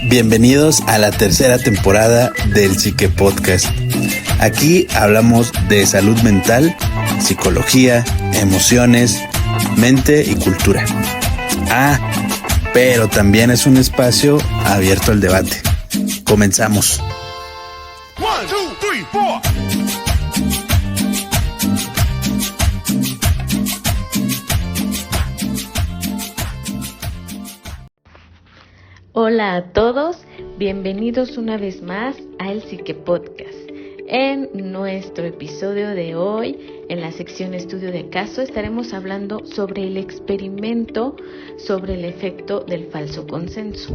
Bienvenidos a la tercera temporada del Psique Podcast. Aquí hablamos de salud mental, psicología, emociones, mente y cultura. Pero también es un espacio abierto al debate. Comenzamos. 1, 2, 3, 4. Hola a todos, bienvenidos una vez más a El Psique Podcast. En nuestro episodio de hoy, en la sección Estudio de Caso, estaremos hablando sobre el experimento sobre el efecto del falso consenso.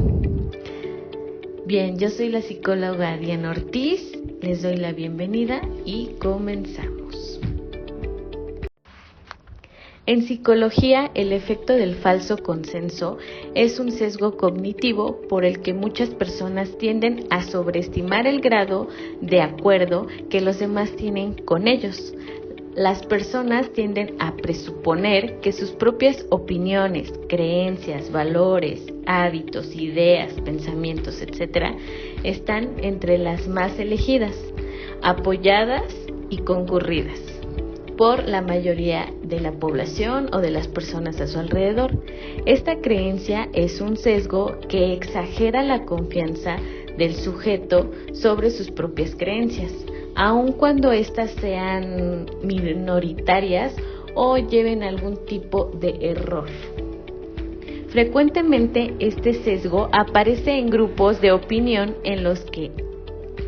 Bien, yo soy la psicóloga Diana Ortiz, les doy la bienvenida y comenzamos. En psicología, el efecto del falso consenso es un sesgo cognitivo por el que muchas personas tienden a sobreestimar el grado de acuerdo que los demás tienen con ellos. Las personas tienden a presuponer que sus propias opiniones, creencias, valores, hábitos, ideas, pensamientos, etc., están entre las más elegidas, apoyadas y concurridas por la mayoría de la población o de las personas a su alrededor. Esta creencia es un sesgo que exagera la confianza del sujeto sobre sus propias creencias, aun cuando éstas sean minoritarias o lleven algún tipo de error. Frecuentemente este sesgo aparece en grupos de opinión en los que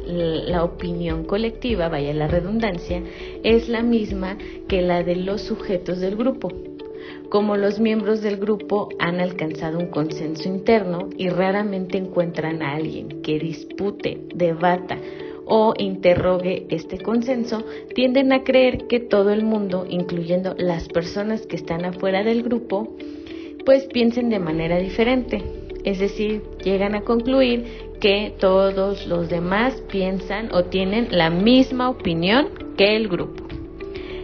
la opinión colectiva, vaya la redundancia, es la misma que la de los sujetos del grupo. Como los miembros del grupo han alcanzado un consenso interno y raramente encuentran a alguien que dispute, debata o interrogue este consenso, tienden a creer que todo el mundo, incluyendo las personas que están afuera del grupo, pues piensen de manera diferente. Es decir, llegan a concluir que todos los demás piensan o tienen la misma opinión que el grupo.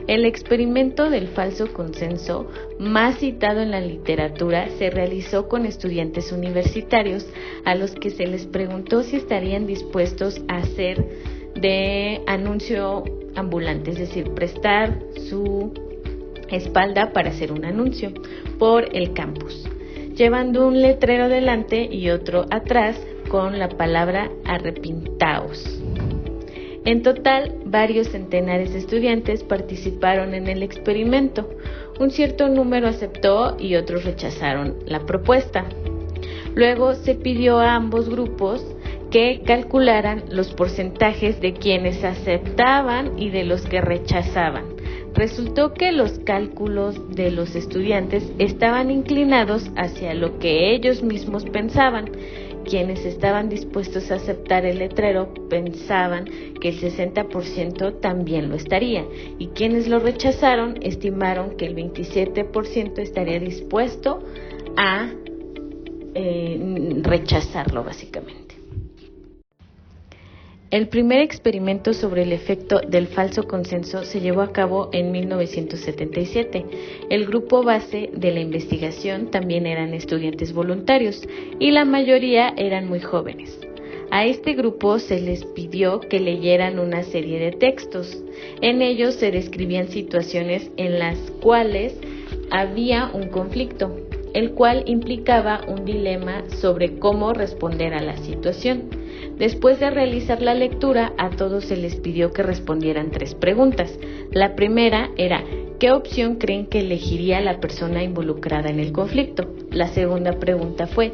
El experimento del falso consenso, más citado en la literatura, se realizó con estudiantes universitarios a los que se les preguntó si estarían dispuestos a hacer de anuncio ambulante, es decir, prestar su espalda para hacer un anuncio por el campus, llevando un letrero delante y otro atrás con la palabra arrepintaos. En total, varios centenares de estudiantes participaron en el experimento. Un cierto número aceptó y otros rechazaron la propuesta. Luego se pidió a ambos grupos que calcularan los porcentajes de quienes aceptaban y de los que rechazaban. Resultó que los cálculos de los estudiantes estaban inclinados hacia lo que ellos mismos pensaban. Quienes estaban dispuestos a aceptar el letrero pensaban que el 60% también lo estaría, y quienes lo rechazaron estimaron que el 27% estaría dispuesto a rechazarlo, básicamente. El primer experimento sobre el efecto del falso consenso se llevó a cabo en 1977. El grupo base de la investigación también eran estudiantes voluntarios y la mayoría eran muy jóvenes. A este grupo se les pidió que leyeran una serie de textos. En ellos se describían situaciones en las cuales había un conflicto, el cual implicaba un dilema sobre cómo responder a la situación. Después de realizar la lectura, a todos se les pidió que respondieran 3 preguntas. La primera era: ¿qué opción creen que elegiría la persona involucrada en el conflicto? La segunda pregunta fue: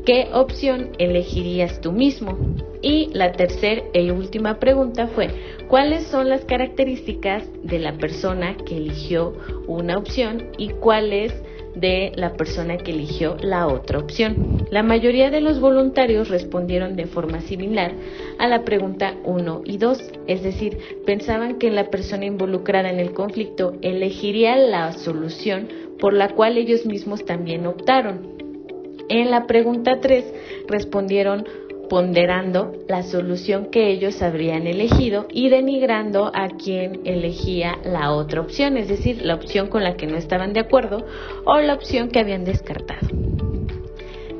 ¿qué opción elegirías tú mismo? Y la tercera y última pregunta fue: ¿cuáles son las características de la persona que eligió una opción y cuáles de la persona que eligió la otra opción? La mayoría de los voluntarios respondieron de forma similar a la pregunta 1 y 2, es decir, pensaban que la persona involucrada en el conflicto elegiría la solución por la cual ellos mismos también optaron. En la pregunta 3 respondieron ponderando la solución que ellos habrían elegido y denigrando a quien elegía la otra opción, es decir, la opción con la que no estaban de acuerdo o la opción que habían descartado.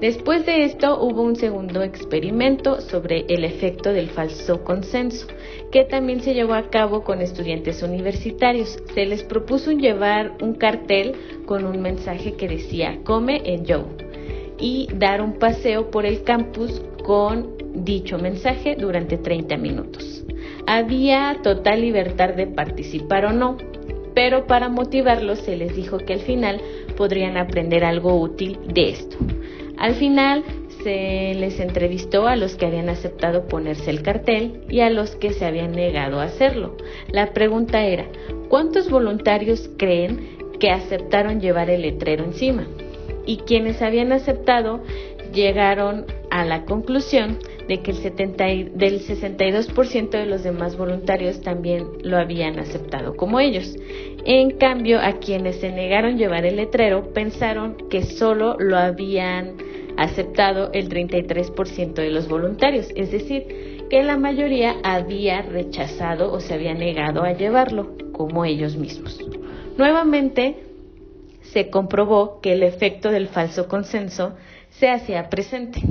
Después de esto hubo un segundo experimento sobre el efecto del falso consenso, que también se llevó a cabo con estudiantes universitarios. Se les propuso llevar un cartel con un mensaje que decía "Come en Joe" y dar un paseo por el campus con dicho mensaje durante 30 minutos. Había total libertad de participar o no, pero para motivarlos se les dijo que al final podrían aprender algo útil de esto. Al final se les entrevistó a los que habían aceptado ponerse el cartel y a los que se habían negado a hacerlo. La pregunta era: ¿cuántos voluntarios creen que aceptaron llevar el letrero encima? Y quienes habían aceptado llegaron a la conclusión de que del 62% de los demás voluntarios también lo habían aceptado como ellos. En cambio, a quienes se negaron llevar el letrero pensaron que solo lo habían aceptado el 33% de los voluntarios, es decir, que la mayoría había rechazado o se había negado a llevarlo, como ellos mismos. Nuevamente, se comprobó que el efecto del falso consenso se hacía presente.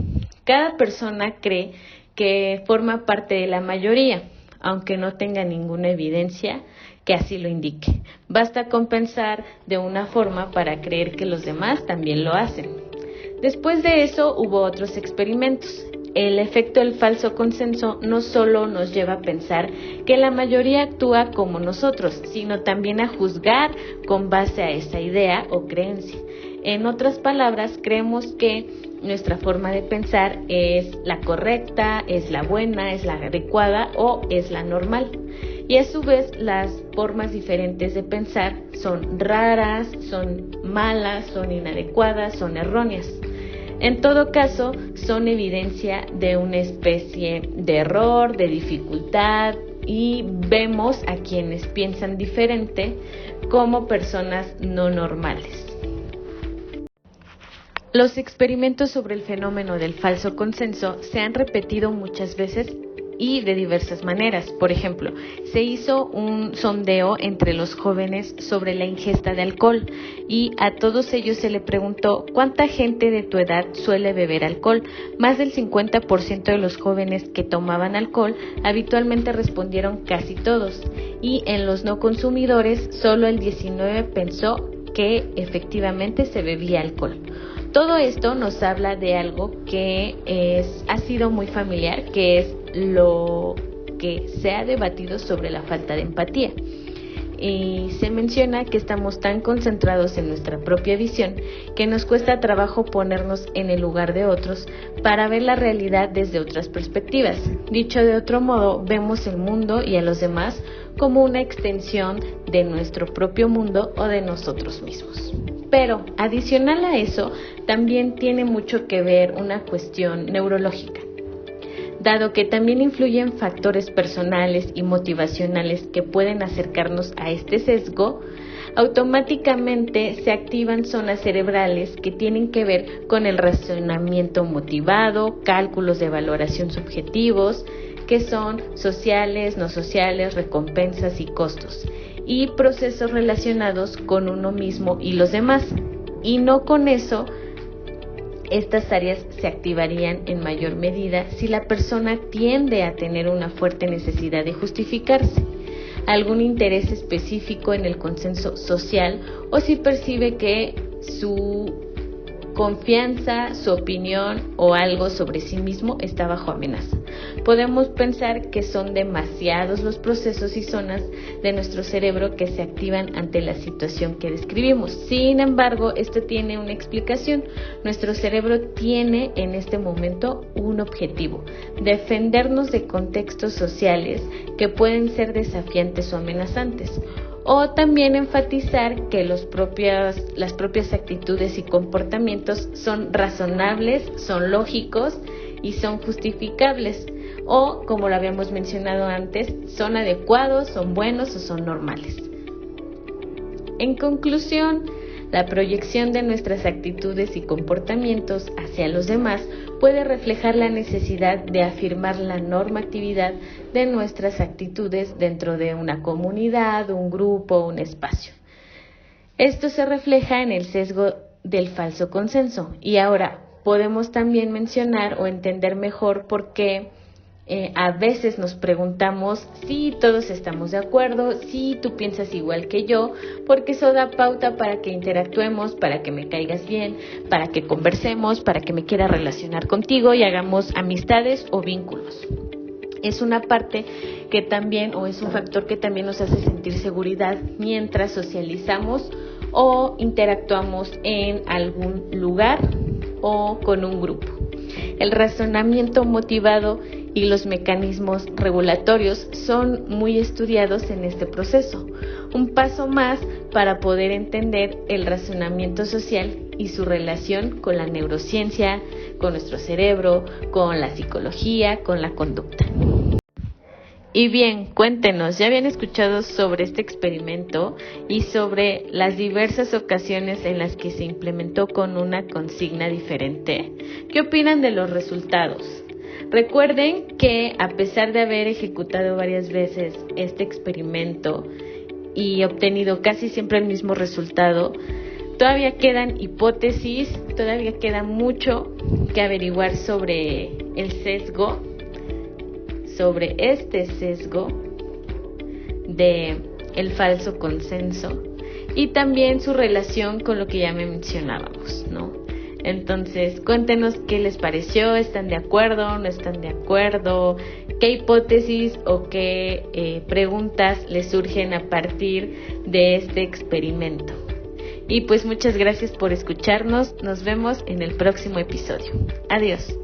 Cada persona cree que forma parte de la mayoría, aunque no tenga ninguna evidencia que así lo indique. Basta con pensar de una forma para creer que los demás también lo hacen. Después de eso hubo otros experimentos. El efecto del falso consenso no solo nos lleva a pensar que la mayoría actúa como nosotros, sino también a juzgar con base a esa idea o creencia. En otras palabras, creemos que nuestra forma de pensar es la correcta, es la buena, es la adecuada o es la normal. Y a su vez, las formas diferentes de pensar son raras, son malas, son inadecuadas, son erróneas. En todo caso, son evidencia de una especie de error, de dificultad, y vemos a quienes piensan diferente como personas no normales. Los experimentos sobre el fenómeno del falso consenso se han repetido muchas veces y de diversas maneras. Por ejemplo, se hizo un sondeo entre los jóvenes sobre la ingesta de alcohol y a todos ellos se le preguntó: ¿cuánta gente de tu edad suele beber alcohol? Más del 50% de los jóvenes que tomaban alcohol habitualmente respondieron casi todos, y en los no consumidores solo el 19% pensó que efectivamente se bebía alcohol. Todo esto nos habla de algo que ha sido muy familiar, que es lo que se ha debatido sobre la falta de empatía. Y se menciona que estamos tan concentrados en nuestra propia visión que nos cuesta trabajo ponernos en el lugar de otros para ver la realidad desde otras perspectivas. Dicho de otro modo, vemos el mundo y a los demás como una extensión de nuestro propio mundo o de nosotros mismos. Pero, adicional a eso, también tiene mucho que ver una cuestión neurológica, dado que también influyen factores personales y motivacionales que pueden acercarnos a este sesgo. Automáticamente se activan zonas cerebrales que tienen que ver con el razonamiento motivado, cálculos de valoración subjetivos, que son sociales, no sociales, recompensas y costos, y procesos relacionados con uno mismo y los demás. Y no con eso, estas áreas se activarían en mayor medida si la persona tiende a tener una fuerte necesidad de justificarse, algún interés específico en el consenso social, o si percibe que su confianza, su opinión o algo sobre sí mismo está bajo amenaza. Podemos pensar que son demasiados los procesos y zonas de nuestro cerebro que se activan ante la situación que describimos. Sin embargo, esto tiene una explicación. Nuestro cerebro tiene en este momento un objetivo: defendernos de contextos sociales que pueden ser desafiantes o amenazantes. O también enfatizar que las propias actitudes y comportamientos son razonables, son lógicos y son justificables. O, como lo habíamos mencionado antes, son adecuados, son buenos o son normales. En conclusión, la proyección de nuestras actitudes y comportamientos hacia los demás puede reflejar la necesidad de afirmar la normatividad de nuestras actitudes dentro de una comunidad, un grupo, un espacio. Esto se refleja en el sesgo del falso consenso. Y ahora, podemos también mencionar o entender mejor por qué a veces nos preguntamos si todos estamos de acuerdo, si tú piensas igual que yo, porque eso da pauta para que interactuemos, para que me caigas bien, para que conversemos, para que me quiera relacionar contigo y hagamos amistades o vínculos. Es una parte que también, o es un factor que también nos hace sentir seguridad mientras socializamos o interactuamos en algún lugar o con un grupo. El razonamiento motivado y los mecanismos regulatorios son muy estudiados en este proceso. Un paso más para poder entender el razonamiento social y su relación con la neurociencia, con nuestro cerebro, con la psicología, con la conducta. Y bien, cuéntenos, ¿ya habían escuchado sobre este experimento y sobre las diversas ocasiones en las que se implementó con una consigna diferente? ¿Qué opinan de los resultados? Recuerden que a pesar de haber ejecutado varias veces este experimento y obtenido casi siempre el mismo resultado, todavía quedan hipótesis, todavía queda mucho que averiguar sobre el sesgo, sobre este sesgo de el falso consenso y también su relación con lo que ya mencionábamos, ¿no? Entonces, cuéntenos qué les pareció, ¿están de acuerdo, no están de acuerdo? ¿Qué hipótesis o qué preguntas les surgen a partir de este experimento? Y pues muchas gracias por escucharnos, nos vemos en el próximo episodio. Adiós.